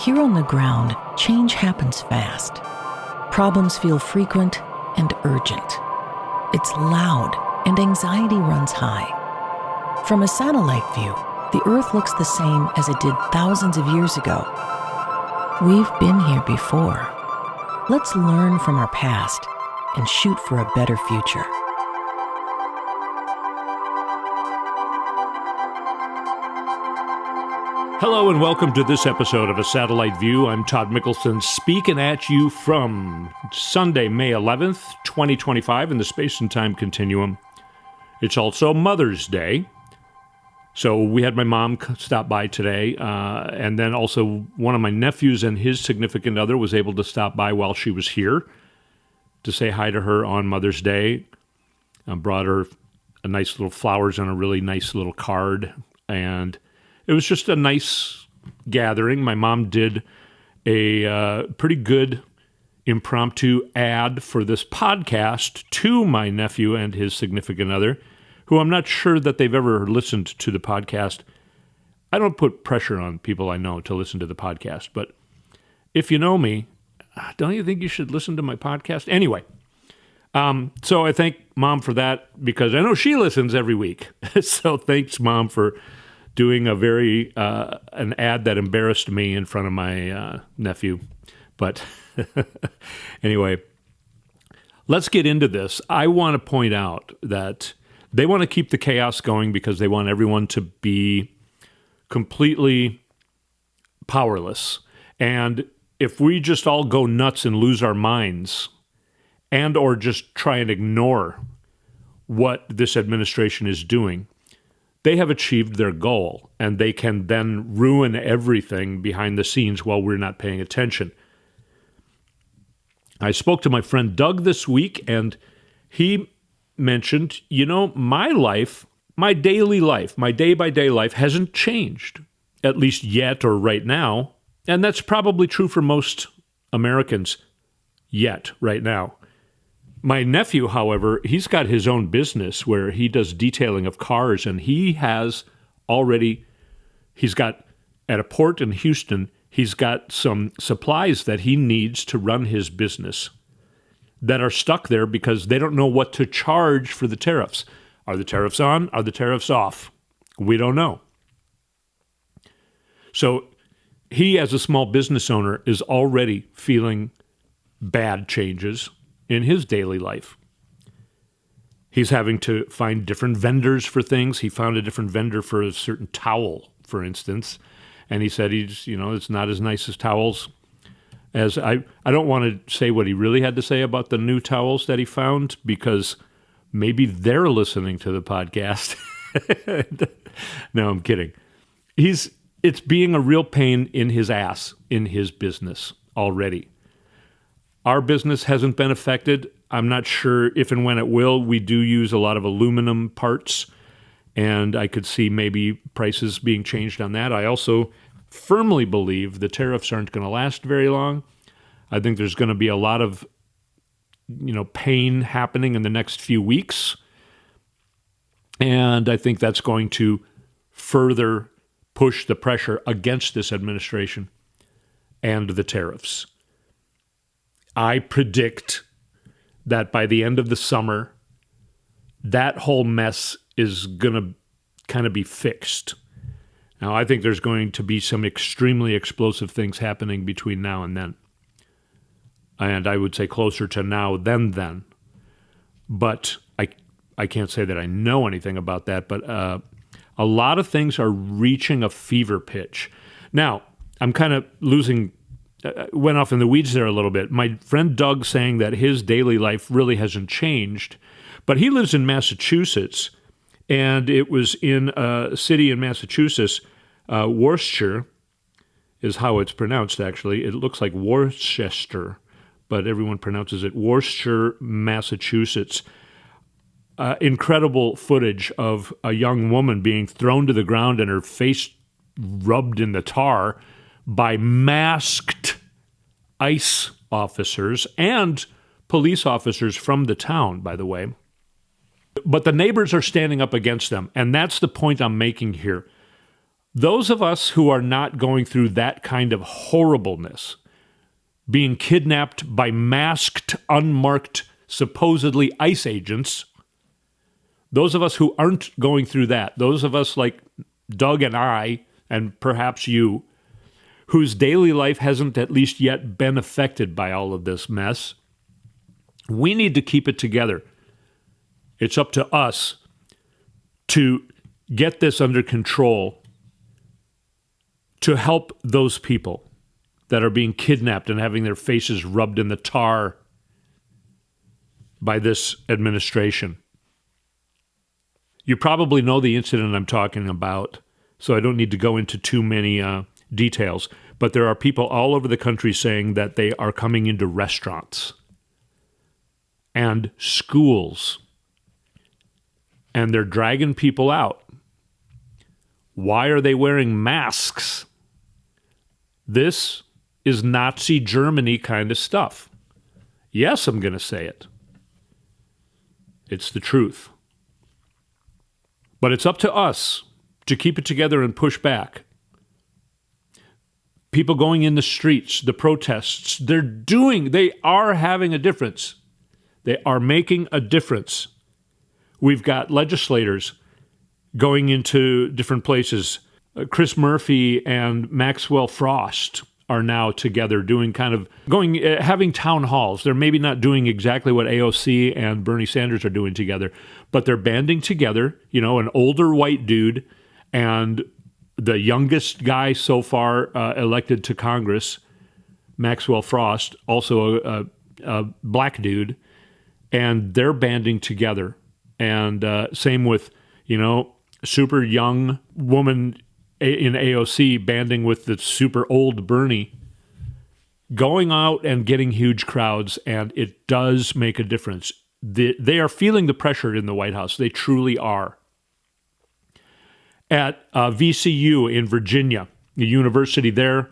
Here on the ground, change happens fast. Problems feel frequent and urgent. It's loud and anxiety runs high. From a satellite view, the Earth looks the same as it did thousands of years ago. We've been here before. Let's learn from our past and shoot for a better future. Hello and welcome to this episode of A Satellite View. I'm Todd Mikkelson, speaking at you from Sunday, May 11th, 2025, in the space and time continuum. It's also Mother's Day. So we had my mom stop by today, and then also one of my nephews and his significant other was able to stop by while she was here to say hi to her on Mother's Day. I brought her a nice little flowers and a really nice little card, and it was just a nice gathering. My mom did a pretty good impromptu ad for this podcast to my nephew and his significant other, who I'm not sure that they've ever listened to the podcast. I don't put pressure on people I know to listen to the podcast, but if you know me, don't you think you should listen to my podcast? Anyway, so I thank Mom for that because I know she listens every week. So thanks, Mom, for doing a an ad that embarrassed me in front of my nephew. But anyway, let's get into this. I want to point out that they want to keep the chaos going because they want everyone to be completely powerless. And if we just all go nuts and lose our minds and or just try and ignore what this administration is doing, they have achieved their goal, and they can then ruin everything behind the scenes while we're not paying attention. I spoke to my friend Doug this week, and he mentioned, my life, my daily life, my day-by-day life hasn't changed, at least yet or right now, and that's probably true for most Americans yet, right now. My nephew, however, he's got his own business where he does detailing of cars, and he's got, at a port in Houston, he's got some supplies that he needs to run his business that are stuck there because they don't know what to charge for the tariffs. Are the tariffs on? Are the tariffs off? We don't know. So he, as a small business owner, is already feeling bad changes in his daily life. He's having to find different vendors for things. He found a different vendor for a certain towel, for instance, and he said it's not as nice as towels as I don't want to say what he really had to say about the new towels that he found because maybe they're listening to the podcast. No, I'm kidding. It's being a real pain in his ass in his business already. Our business hasn't been affected. I'm not sure if and when it will. We do use a lot of aluminum parts, and I could see maybe prices being changed on that. I also firmly believe the tariffs aren't going to last very long. I think there's going to be a lot of, pain happening in the next few weeks, and I think that's going to further push the pressure against this administration and the tariffs. I predict that by the end of the summer, that whole mess is going to kind of be fixed. Now, I think there's going to be some extremely explosive things happening between now and then. And I would say closer to now than then. But I can't say that I know anything about that, but a lot of things are reaching a fever pitch. Now, I'm kind of went off in the weeds there a little bit. My friend Doug saying that his daily life really hasn't changed, but he lives in Massachusetts, and it was in a city in Massachusetts, Worcester is how it's pronounced, actually. It looks like Worcester, but everyone pronounces it Worcester, Massachusetts. Incredible footage of a young woman being thrown to the ground and her face rubbed in the tar by masked ICE officers and police officers from the town, by the way. But the neighbors are standing up against them, and that's the point I'm making here. Those of us who are not going through that kind of horribleness, being kidnapped by masked, unmarked, supposedly ICE agents, those of us who aren't going through that, those of us like Doug and I, and perhaps you, whose daily life hasn't at least yet been affected by all of this mess, we need to keep it together. It's up to us to get this under control, to help those people that are being kidnapped and having their faces rubbed in the tar by this administration. You probably know the incident I'm talking about, so I don't need to go into too many details, but there are people all over the country saying that they are coming into restaurants and schools, and they're dragging people out. Why are they wearing masks? This is Nazi Germany kind of stuff. Yes, I'm going to say it. It's the truth. But it's up to us to keep it together and push back. People going in the streets, the protests, they are having a difference. They are making a difference. We've got legislators going into different places. Chris Murphy and Maxwell Frost are now together doing having town halls. They're maybe not doing exactly what AOC and Bernie Sanders are doing together, but they're banding together, an older white dude and the youngest guy so far elected to Congress, Maxwell Frost, also a black dude, and they're banding together. And same with, super young woman in AOC banding with the super old Bernie, going out and getting huge crowds, and it does make a difference. They are feeling the pressure in the White House. They truly are. At VCU in Virginia, the university there,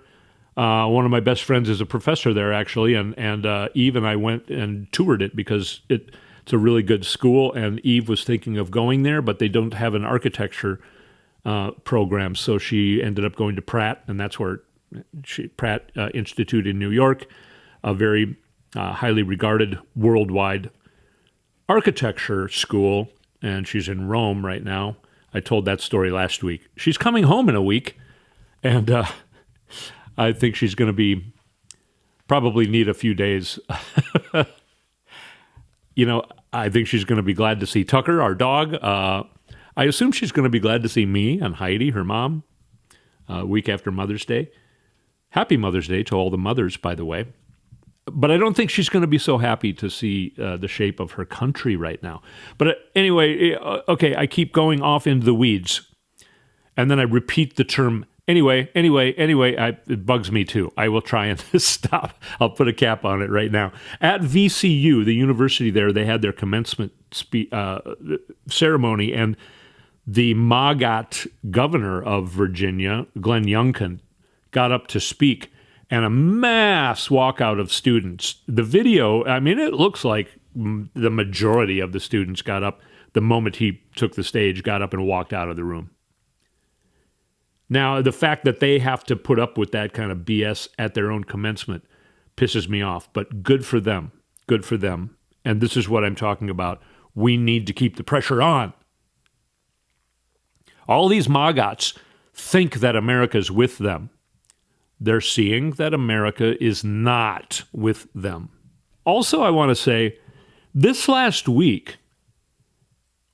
one of my best friends is a professor there, actually, and Eve and I went and toured it because it's a really good school, and Eve was thinking of going there, but they don't have an architecture program, so she ended up going to Pratt, and that's where Pratt Institute in New York, a very highly regarded worldwide architecture school, and she's in Rome right now. I told that story last week. She's coming home in a week, and I think she's going to probably need a few days. I think she's going to be glad to see Tucker, our dog. I assume she's going to be glad to see me and Heidi, her mom, a week after Mother's Day. Happy Mother's Day to all the mothers, by the way. But I don't think she's going to be so happy to see the shape of her country right now. But anyway, okay, I keep going off into the weeds. And then I repeat the term, anyway. It bugs me too. I will try and stop. I'll put a cap on it right now. At VCU, the university there, they had their commencement ceremony, and the MAGAT governor of Virginia, Glenn Youngkin, got up to speak, and a mass walkout of students. The video, it looks like the majority of the students got up the moment he took the stage, got up and walked out of the room. Now, the fact that they have to put up with that kind of BS at their own commencement pisses me off, but good for them. Good for them. And this is what I'm talking about. We need to keep the pressure on. All these MAGATs think that America's with them. They're seeing that America is not with them. Also, I want to say, this last week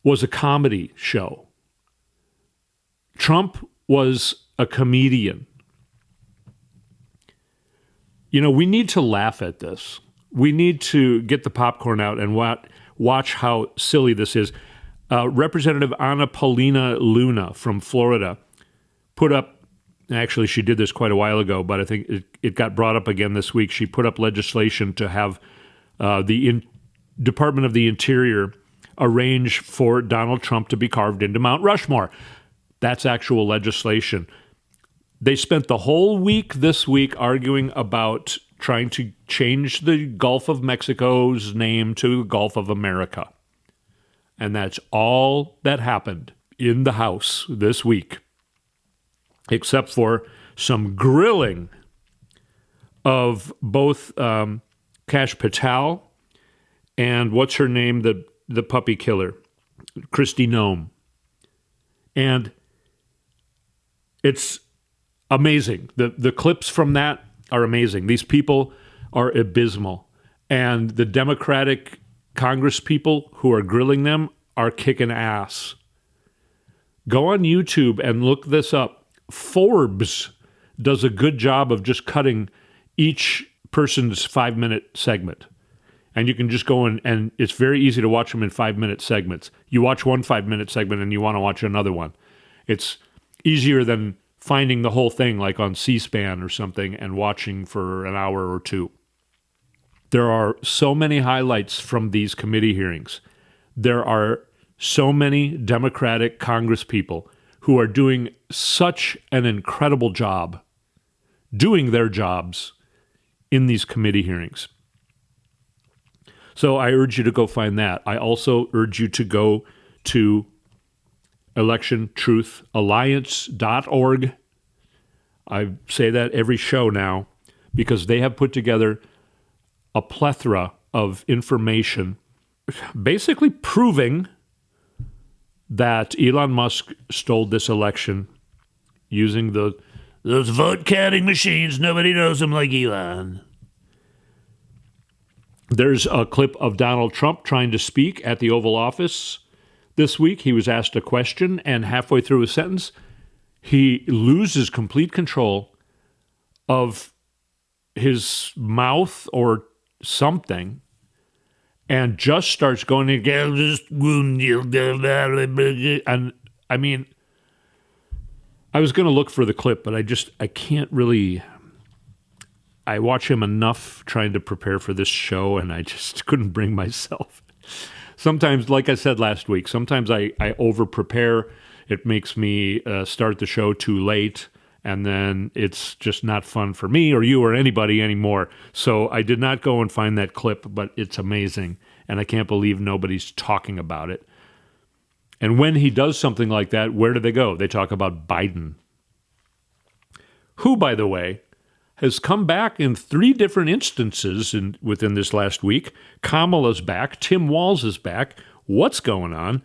was a comedy show. Trump was a comedian. We need to laugh at this. We need to get the popcorn out and watch how silly this is. Representative Ana Paulina Luna from Florida put up, actually she did this quite a while ago, but I think it got brought up again this week. She put up legislation to have the Department of the Interior arrange for Donald Trump to be carved into Mount Rushmore. That's actual legislation. They spent the whole week this week arguing about trying to change the Gulf of Mexico's name to the Gulf of America. And that's all that happened in the House this week. except for some grilling of both Kash Patel and what's her name, the puppy killer, Kristi Noem. And it's amazing. The clips from that are amazing. These people are abysmal. And the Democratic Congress people who are grilling them are kicking ass. Go on YouTube and look this up. Forbes does a good job of just cutting each person's 5-minute segment. And you can just go in, and it's very easy to watch them in 5-minute segments. You watch one 5-minute segment and you want to watch another one. It's easier than finding the whole thing like on C-SPAN or something and watching for an hour or two. There are so many highlights from these committee hearings. There are so many Democratic Congress people who are doing such an incredible job doing their jobs in these committee hearings. So I urge you to go find that. I also urge you to go to electiontruthalliance.org. I say that every show now because they have put together a plethora of information basically proving that Elon Musk stole this election using those vote counting machines. Nobody knows them like Elon. There's a clip of Donald Trump trying to speak at the Oval Office this week. He was asked a question, and halfway through a sentence, he loses complete control of his mouth or something and just starts going again. And I mean, I was going to look for the clip, but I can't really. I watch him enough trying to prepare for this show, and I just couldn't bring myself. Sometimes, like I said last week, sometimes I over-prepare. It makes me start the show too late, and then it's just not fun for me or you or anybody anymore. So I did not go and find that clip, but it's amazing, and I can't believe nobody's talking about it. And when he does something like that, where do they go? They talk about Biden, who, by the way, has come back in 3 different instances within this last week. Kamala's back. Tim Walz is back. What's going on?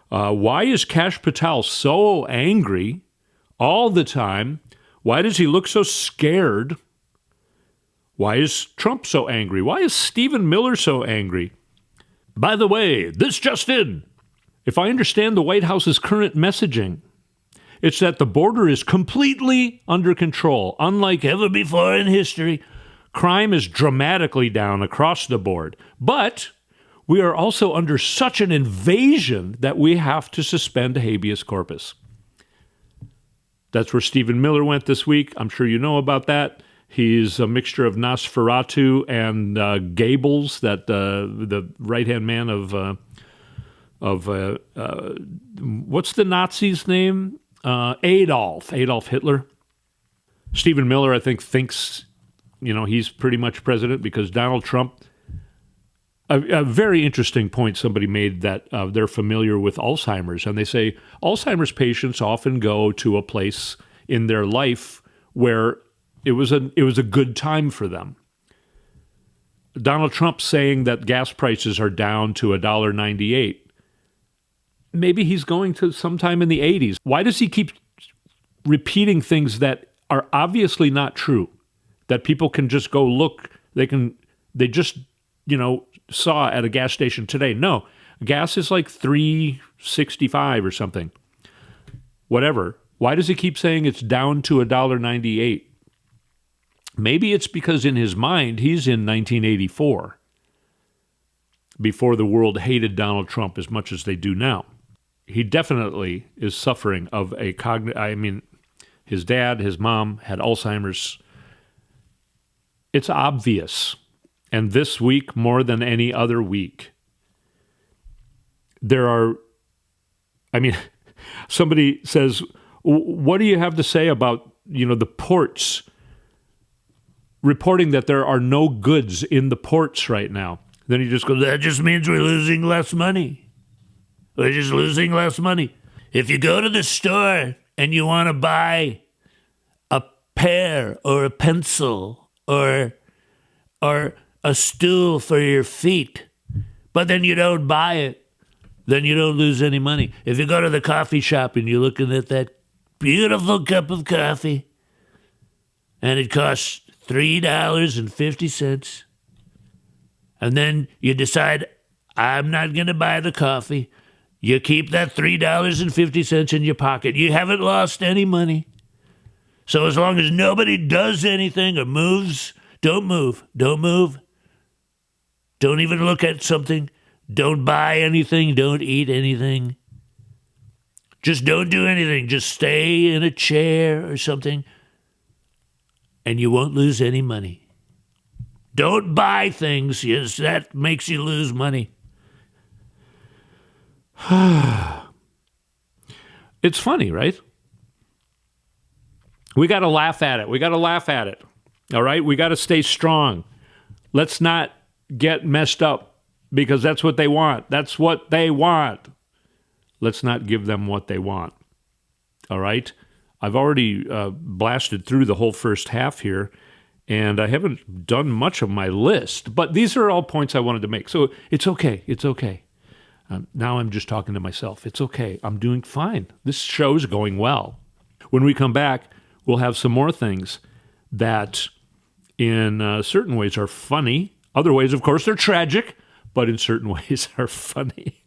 Why is Kash Patel so angry all the time? Why does he look so scared? Why is Trump so angry? Why is Stephen Miller so angry? By the way, this just in. If I understand the White House's current messaging, it's that the border is completely under control. Unlike ever before in history, crime is dramatically down across the board. But we are also under such an invasion that we have to suspend habeas corpus. That's where Stephen Miller went this week. I'm sure you know about that. He's a mixture of Nosferatu and Goebbels, that the right-hand man of what's the Nazi's name? Adolf Hitler. Stephen Miller, I think, thinks, he's pretty much president because Donald Trump. A very interesting point somebody made that they're familiar with Alzheimer's, and they say Alzheimer's patients often go to a place in their life where it was a good time for them. Donald Trump saying that gas prices are down to $1.98. Maybe he's going to sometime in the 80s. Why does he keep repeating things that are obviously not true? That people can just go look, they just, saw at a gas station today. No, gas is like $3.65 or something. Whatever. Why does he keep saying it's down to $1.98? Maybe it's because in his mind, he's in 1984, before the world hated Donald Trump as much as they do now. He definitely is suffering of his dad, his mom had Alzheimer's. It's obvious. And this week, more than any other week, somebody says, what do you have to say about, the ports reporting that there are no goods in the ports right now? Then he just goes, that just means we're losing less money. We're just losing less money. If you go to the store and you want to buy pear or a pencil or a stool for your feet, but then you don't buy it, then you don't lose any money. If you go to the coffee shop and you're looking at that beautiful cup of coffee and it costs $3.50, and then you decide, I'm not going to buy the coffee, you keep that $3.50 in your pocket. You haven't lost any money. So as long as nobody does anything or moves, don't move. Don't move. Don't even look at something. Don't buy anything. Don't eat anything. Just don't do anything. Just stay in a chair or something, and you won't lose any money. Don't buy things. Yes, that makes you lose money. It's funny, right? We got to laugh at it. All right? We got to stay strong. Let's not get messed up because that's what they want. That's what they want. Let's not give them what they want. All right? I've already blasted through the whole first half here, and I haven't done much of my list, but these are all points I wanted to make. So it's okay. It's okay. Now I'm just talking to myself. It's okay. I'm doing fine. This show's going well. When we come back, we'll have some more things that in certain ways are funny. Other ways, of course, they're tragic, but in certain ways are funny.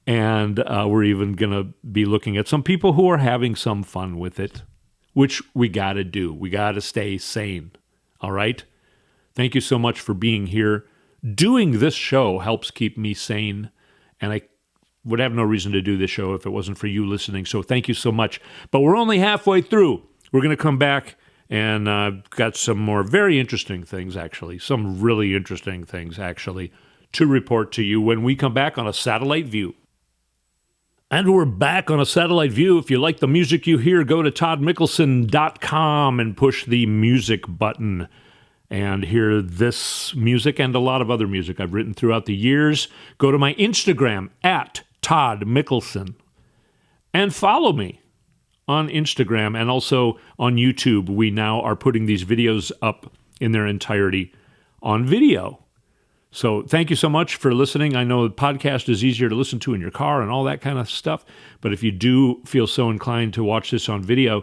And we're even going to be looking at some people who are having some fun with it, which we got to do. We got to stay sane. All right? Thank you so much for being here. Doing this show helps keep me sane, and I would have no reason to do this show if it wasn't for you listening. So thank you so much. But we're only halfway through. We're going to come back and got some more very interesting things, actually. Some really interesting things, actually, to report to you when we come back on A Satellite View. And we're back on A Satellite View. If you like the music you hear, go to toddmikkelson.com and push the music button and hear this music and a lot of other music I've written throughout the years. Go to my Instagram, at Todd Mikkelson, and follow me on Instagram and also on YouTube. We now are putting these videos up in their entirety on video. So thank you so much for listening. I know the podcast is easier to listen to in your car and all that kind of stuff, but if you do feel so inclined to watch this on video,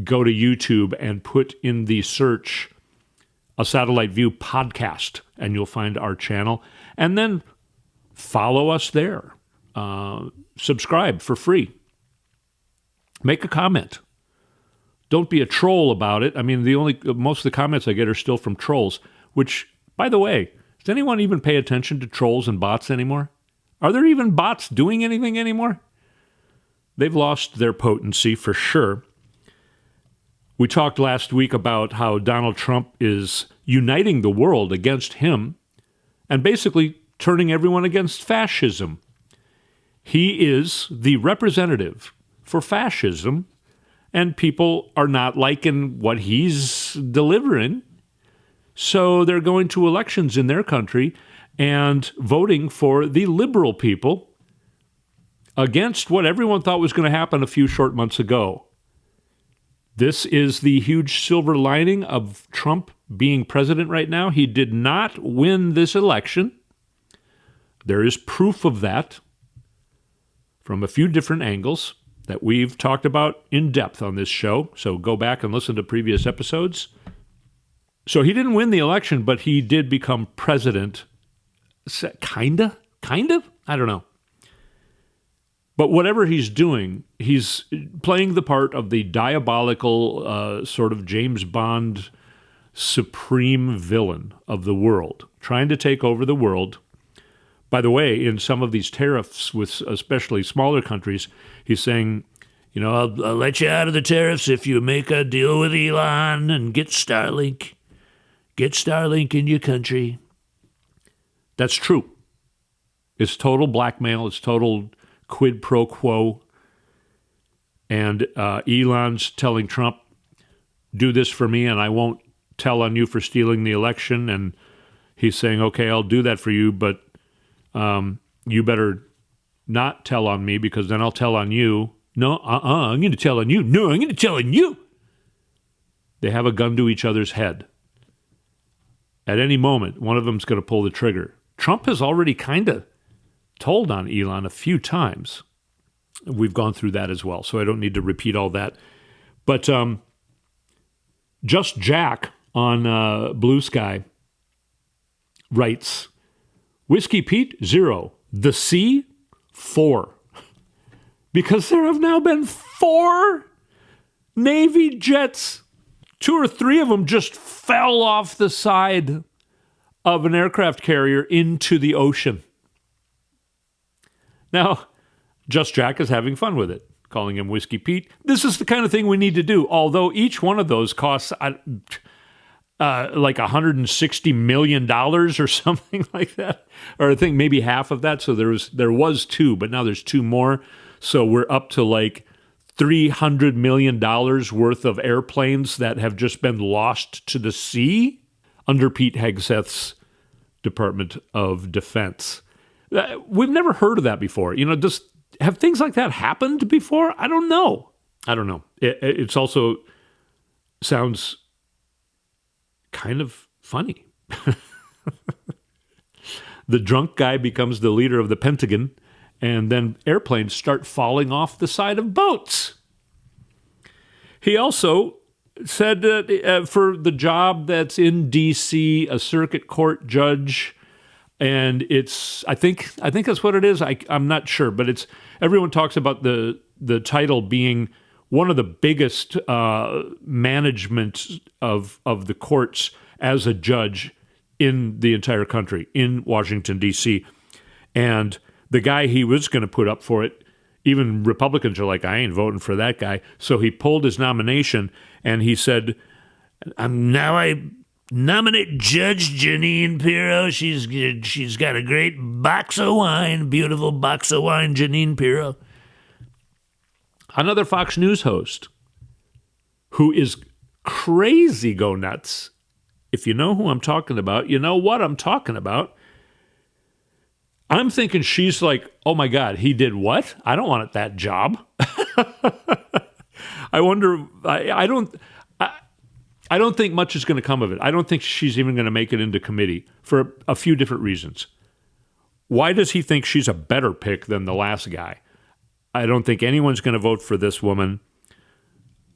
go to YouTube and put in the search A Satellite View podcast, and you'll find our channel. And then follow us there. Subscribe for free. Make a comment. Don't be a troll about it. I mean, most of the comments I get are still from trolls, which, by the way, does anyone even pay attention to trolls and bots anymore? Are there even bots doing anything anymore? They've lost their potency for sure. We talked last week about how Donald Trump is uniting the world against him and basically turning everyone against fascism. He is the representative for fascism, and people are not liking what he's delivering. So they're going to elections in their country and voting for the liberal people against what everyone thought was going to happen a few short months ago. This is the huge silver lining of Trump being president right now. He did not win this election. There is proof of that from a few different angles that we've talked about in depth on this show. So go back and listen to previous episodes. So he didn't win the election, but he did become president. Kind of? I don't know. But whatever he's doing, he's playing the part of the diabolical sort of James Bond supreme villain of the world, trying to take over the world. By the way, in some of these tariffs with especially smaller countries, he's saying, I'll let you out of the tariffs if you make a deal with Elon and get Starlink. Get Starlink in your country. That's true. It's total blackmail. It's total quid pro quo. And Elon's telling Trump, do this for me and I won't tell on you for stealing the election. And he's saying, okay, I'll do that for you, but you better not tell on me because then I'll tell on you. No, I'm going to tell on you. No, I'm going to tell on you. They have a gun to each other's head. At any moment, one of them's going to pull the trigger. Trump has already kind of told on Elon a few times. We've gone through that as well, so I don't need to repeat all that. But Just Jack on Blue Sky writes, Whiskey Pete, 0. The C, 4. Because there have now been 4 Navy jets. 2 or 3 of them just fell off the side of an aircraft carrier into the ocean. Now, Just Jack is having fun with it, calling him Whiskey Pete. This is the kind of thing we need to do, although each one of those costs like $160 million or something like that. Or I think maybe half of that. So there was 2, but now there's 2 more. So we're up to like $300 million worth of airplanes that have just been lost to the sea under Pete Hegseth's Department of Defense. We've never heard of that before. Have things like that happened before? I don't know. It's also sounds kind of funny. The drunk guy becomes the leader of the Pentagon, and then airplanes start falling off the side of boats. He also said that for the job that's in D.C., a circuit court judge, and I think that's what it is. I'm not sure, but everyone talks about the title being one of the biggest management of the courts as a judge in the entire country, in Washington, D.C. And the guy he was going to put up for it, even Republicans are like, I ain't voting for that guy. So he pulled his nomination, and he said, now I nominate Judge Janine Pirro. She's got a great box of wine, beautiful box of wine, Janine Pirro. Another Fox News host who is crazy go nuts. If you know who I'm talking about, you know what I'm talking about. I'm thinking she's like, oh my God, he did what? I don't want that job. I wonder, I don't think much is going to come of it. I don't think she's even going to make it into committee for a few different reasons. Why does he think she's a better pick than the last guy? I don't think anyone's going to vote for this woman.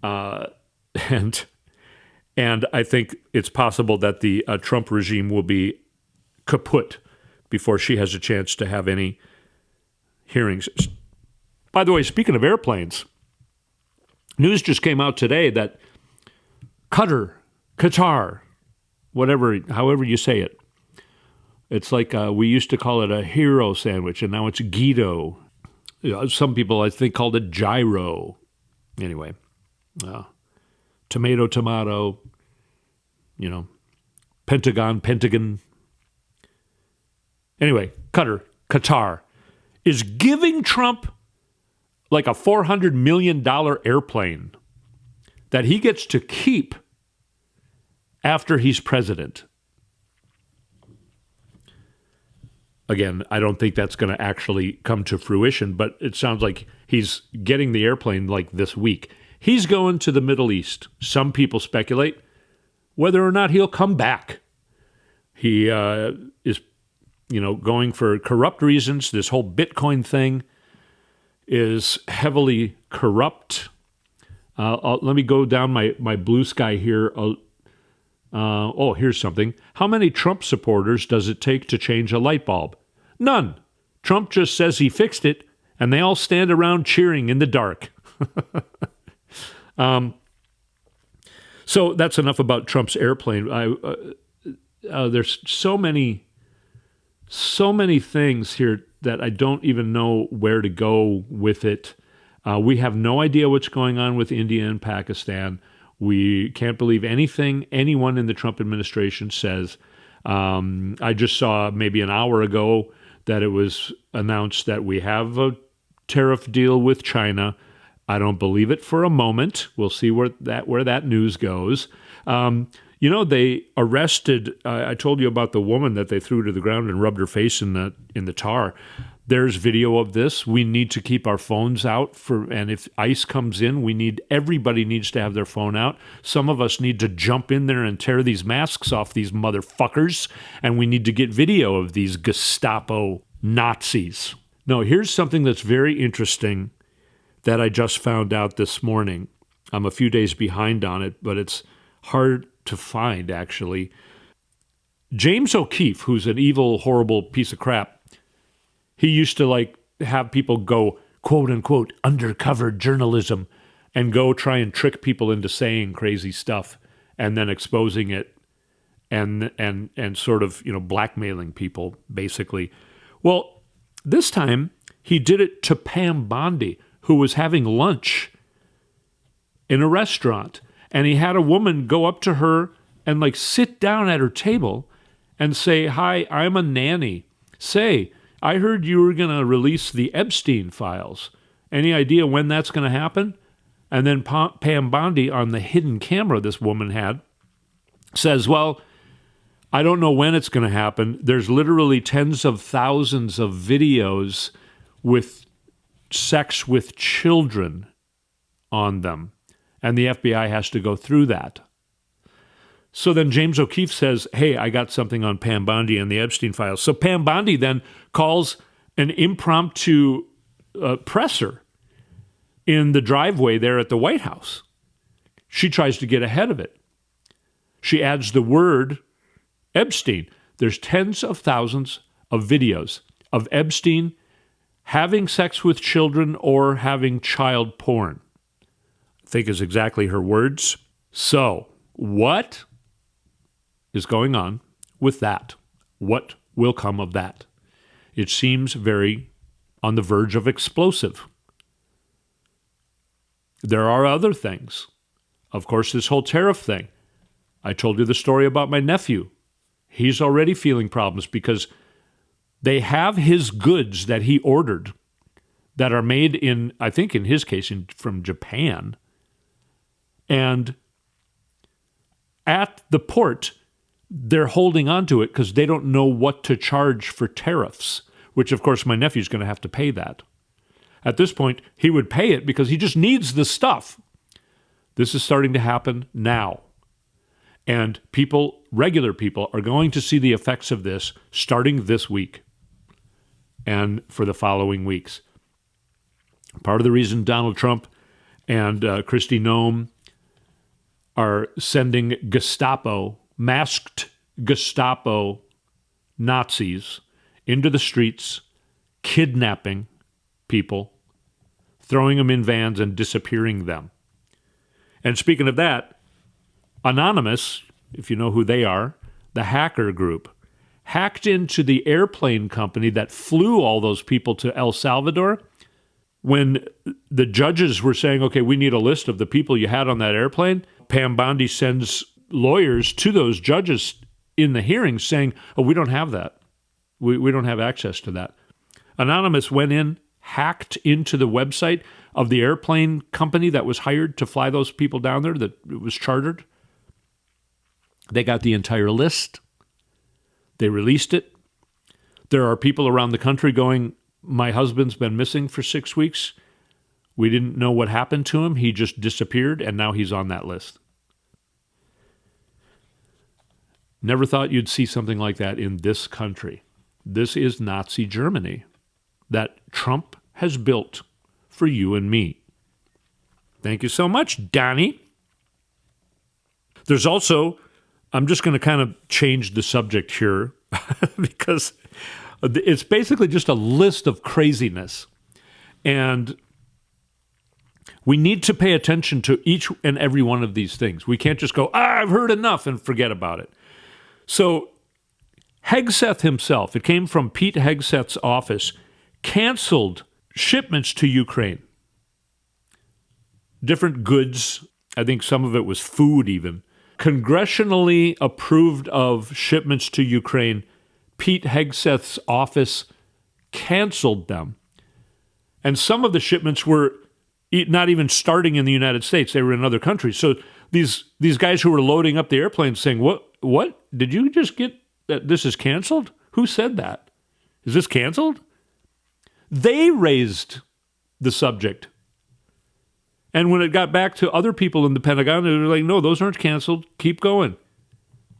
And I think it's possible that the Trump regime will be kaput before she has a chance to have any hearings. By the way, speaking of airplanes, news just came out today that Qatar, however you say it, it's like we used to call it a hero sandwich, and now it's Guido. Some people, I think, called it gyro. Anyway, tomato, Pentagon. Anyway, Qatar is giving Trump like a $400 million airplane that he gets to keep after he's president. Again, I don't think that's going to actually come to fruition, but it sounds like he's getting the airplane like this week. He's going to the Middle East. Some people speculate whether or not he'll come back. He is going for corrupt reasons. This whole Bitcoin thing is heavily corrupt. Let me go down my Blue Sky here. Here's something. How many Trump supporters does it take to change a light bulb? None. Trump just says he fixed it, and they all stand around cheering in the dark. So that's enough about Trump's airplane. There's so many things here that I don't even know where to go with it. We have no idea what's going on with India and Pakistan. We can't believe anything anyone in the Trump administration says. I just saw maybe an hour ago that it was announced that we have a tariff deal with China. I don't believe it for a moment. We'll see where that news goes. They arrested. I told you about the woman that they threw to the ground and rubbed her face in the tar. There's video of this. We need to keep our phones out and if ICE comes in, everybody needs to have their phone out. Some of us need to jump in there and tear these masks off these motherfuckers, and we need to get video of these Gestapo Nazis. No, here's something that's very interesting that I just found out this morning. I'm a few days behind on it, but it's hard to find, actually. James O'Keefe, who's an evil, horrible piece of crap, he used to have people go, quote unquote, undercover journalism and go try and trick people into saying crazy stuff and then exposing it and sort of, blackmailing people, basically. Well, this time he did it to Pam Bondi, who was having lunch in a restaurant. And he had a woman go up to her and sit down at her table and say, "Hi, I'm a nanny. Say, I heard you were going to release the Epstein files. Any idea when that's going to happen?" And then Pam Bondi, on the hidden camera this woman had, says, "Well, I don't know when it's going to happen. There's literally tens of thousands of videos with sex with children on them, and the FBI has to go through that." So then James O'Keefe says, "Hey, I got something on Pam Bondi and the Epstein files." So Pam Bondi then calls an impromptu presser in the driveway there at the White House. She tries to get ahead of it. She adds the word Epstein. There's tens of thousands of videos of Epstein having sex with children or having child porn. I think is exactly her words. So, what is going on with that? What will come of that? It seems very on the verge of explosive. There are other things. Of course, this whole tariff thing. I told you the story about my nephew. He's already feeling problems because they have his goods that he ordered that are made in, I think in his case, from Japan. And at the port, they're holding on to it because they don't know what to charge for tariffs, which, of course, my nephew's going to have to pay that. At this point, he would pay it because he just needs the stuff. This is starting to happen now. And people, regular people, are going to see the effects of this starting this week and for the following weeks. Part of the reason Donald Trump and Kristi Noem are sending masked Gestapo Nazis into the streets, kidnapping people, throwing them in vans and disappearing them. And speaking of that, Anonymous, if you know who they are, the hacker group, hacked into the airplane company that flew all those people to El Salvador. When the judges were saying, okay, we need a list of the people you had on that airplane, Pam Bondi sends lawyers to those judges in the hearings saying, oh, we don't have that. We don't have access to that. Anonymous went in, hacked into the website of the airplane company that was hired to fly those people down there, that it was chartered. They got the entire list. They released it. There are people around the country going, my husband's been missing for 6 weeks. We didn't know what happened to him. He just disappeared, and now he's on that list. Never thought you'd see something like that in this country. This is Nazi Germany that Trump has built for you and me. Thank you so much, Donnie. There's also, I'm just going to kind of change the subject here because it's basically just a list of craziness. And we need to pay attention to each and every one of these things. We can't just go, I've heard enough and forget about it. So Hegseth himself, it came from Pete Hegseth's office, canceled shipments to Ukraine. Different goods, I think some of it was food even. Congressionally approved of shipments to Ukraine, Pete Hegseth's office canceled them. And some of the shipments were not even starting in the United States. They were in other countries. So these guys who were loading up the airplane saying, what? Did you just get that this is canceled? Who said that? Is this canceled? They raised the subject. And when it got back to other people in the Pentagon, they were like, no, those aren't canceled. Keep going.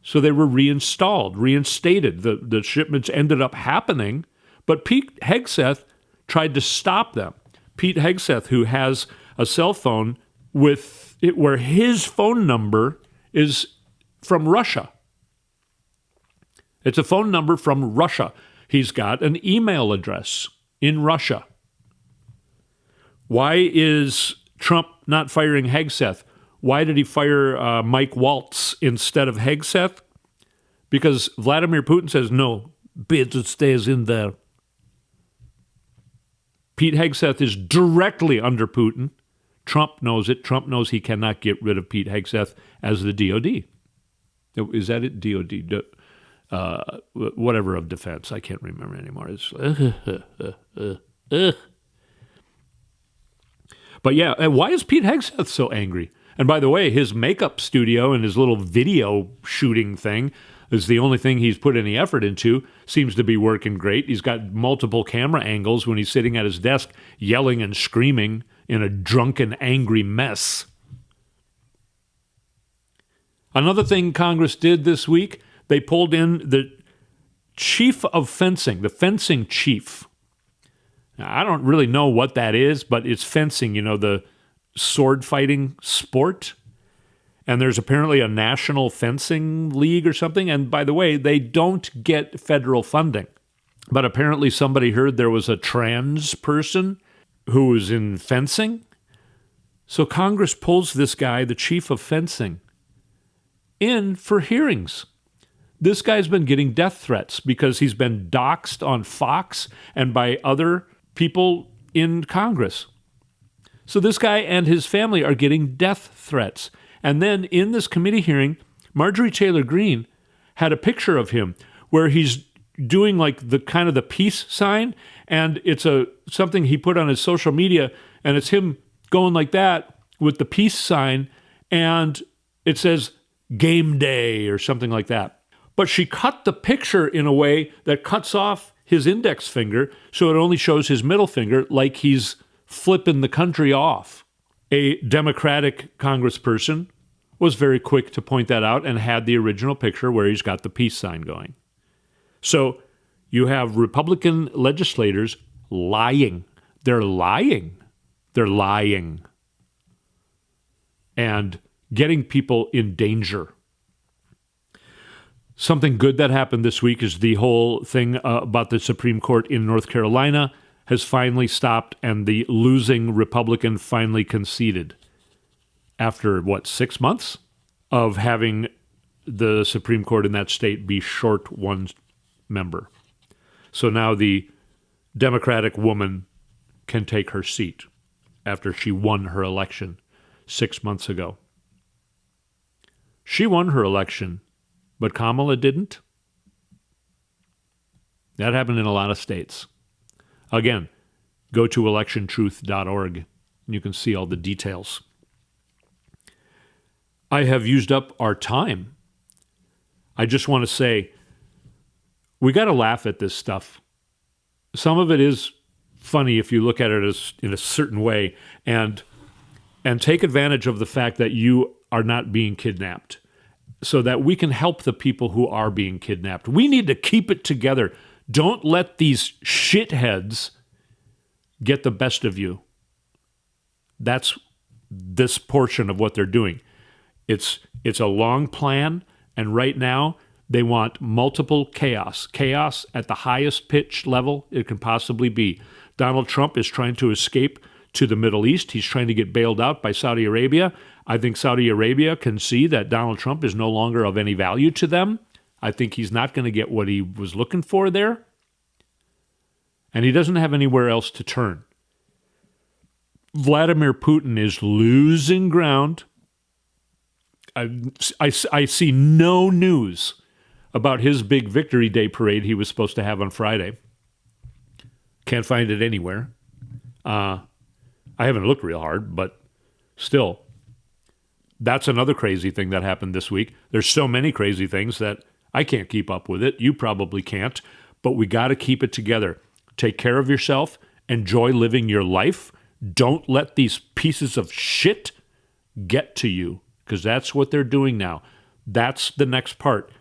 So they were reinstated. The shipments ended up happening, but Pete Hegseth tried to stop them. Pete Hegseth, who has a cell phone where his phone number is from Russia. It's a phone number from Russia. He's got an email address in Russia. Why is Trump not firing Hegseth? Why did he fire Mike Waltz instead of Hegseth? Because Vladimir Putin says, no, Pete stays in there. Pete Hegseth is directly under Putin. Trump knows it. Trump knows he cannot get rid of Pete Hegseth as the DOD. Is that it? DOD. Whatever of defense. I can't remember anymore. But yeah, why is Pete Hegseth so angry? And by the way, his makeup studio and his little video shooting thing is the only thing he's put any effort into. Seems to be working great. He's got multiple camera angles when he's sitting at his desk yelling and screaming in a drunken, angry mess. Another thing Congress did this week, they pulled in the chief of fencing, the fencing chief. Now, I don't really know what that is, but it's fencing, the sword fighting sport. And there's apparently a national fencing league or something. And by the way, they don't get federal funding. But apparently somebody heard there was a trans person who was in fencing. So Congress pulls this guy, the chief of fencing, in for hearings. This guy's been getting death threats because he's been doxxed on Fox and by other people in Congress. So this guy and his family are getting death threats. And then in this committee hearing, Marjorie Taylor Greene had a picture of him where he's doing like the kind of the peace sign, and it's something he put on his social media, and it's him going like that with the peace sign, and it says game day or something like that. But she cut the picture in a way that cuts off his index finger, so it only shows his middle finger, like he's flipping the country off. A Democratic congressperson was very quick to point that out and had the original picture where he's got the peace sign going. So you have Republican legislators lying. They're lying. They're lying. And getting people in danger. Something good that happened this week is the whole thing about the Supreme Court in North Carolina has finally stopped, and the losing Republican finally conceded. After, 6 months of having the Supreme Court in that state be short one member. So now the Democratic woman can take her seat after she won her election 6 months ago. She won her election, but Kamala didn't. That happened in a lot of states. Again, go to electiontruth.org and you can see all the details. I have used up our time. I just want to say, we got to laugh at this stuff. Some of it is funny if you look at it as in a certain way, and take advantage of the fact that you are not being kidnapped so that we can help the people who are being kidnapped. We need to keep it together. Don't let these shitheads get the best of you. That's this portion of what they're doing. It's a long plan, and right now they want multiple chaos at the highest pitch level it can possibly be. Donald Trump is trying to escape to the Middle East. He's trying to get bailed out by Saudi Arabia. I think Saudi Arabia can see that Donald Trump is no longer of any value to them. I think he's not going to get what he was looking for there. And he doesn't have anywhere else to turn. Vladimir Putin is losing ground. I see no news about his big Victory Day parade he was supposed to have on Friday. Can't find it anywhere. I haven't looked real hard, but still, that's another crazy thing that happened this week. There's so many crazy things that I can't keep up with it. You probably can't, but we got to keep it together. Take care of yourself Enjoy living your life. Don't let these pieces of shit get to you, because that's what they're doing now. That's the next part,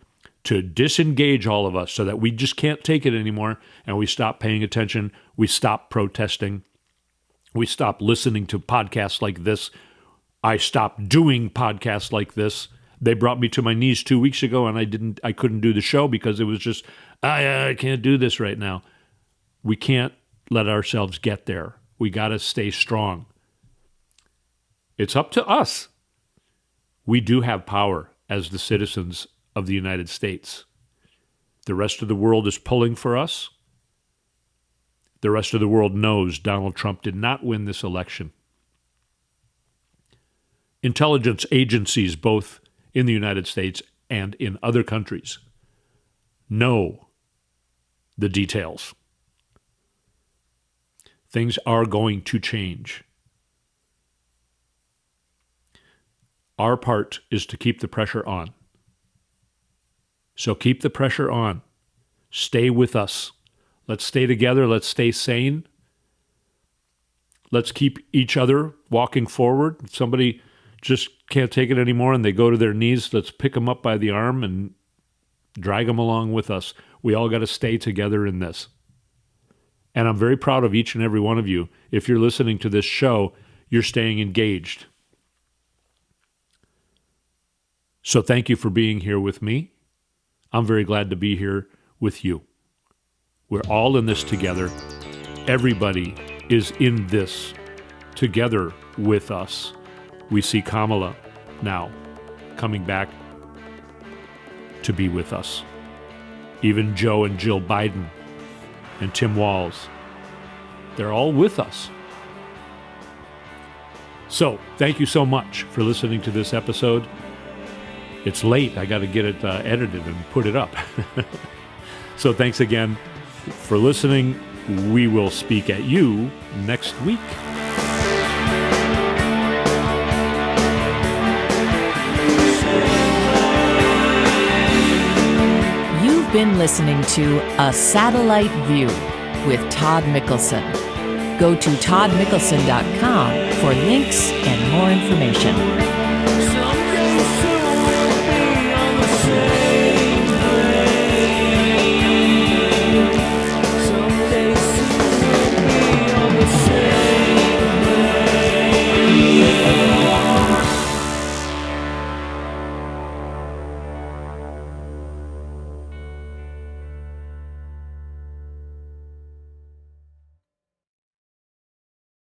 to disengage all of us so that we just can't take it anymore, and we stop paying attention, we stop protesting, we stop listening to podcasts like this. I stopped doing podcasts like this. They brought me to my knees 2 weeks ago, and I couldn't do the show because it was just, I can't do this right now. We can't let ourselves get there. We got to stay strong. It's up to us. We do have power as the citizens of the United States. The rest of the world is pulling for us. The rest of the world knows Donald Trump did not win this election. Intelligence agencies, both in the United States and in other countries, know the details. Things are going to change. Our part is to keep the pressure on. So keep the pressure on. Stay with us. Let's stay together. Let's stay sane. Let's keep each other walking forward. If somebody just can't take it anymore and they go to their knees, let's pick them up by the arm and drag them along with us. We all got to stay together in this. And I'm very proud of each and every one of you. If you're listening to this show, you're staying engaged. So thank you for being here with me. I'm very glad to be here with you. We're all in this together. Everybody is in this together with us. We see Kamala now coming back to be with us. Even Joe and Jill Biden and Tim Walz, they're all with us. So thank you so much for listening to this episode. It's late. I got to get it edited and put it up. So thanks again for listening. We will speak at you next week. You've been listening to A Satellite View with Todd Mikkelson. Go to toddmikkelson.com for links and more information.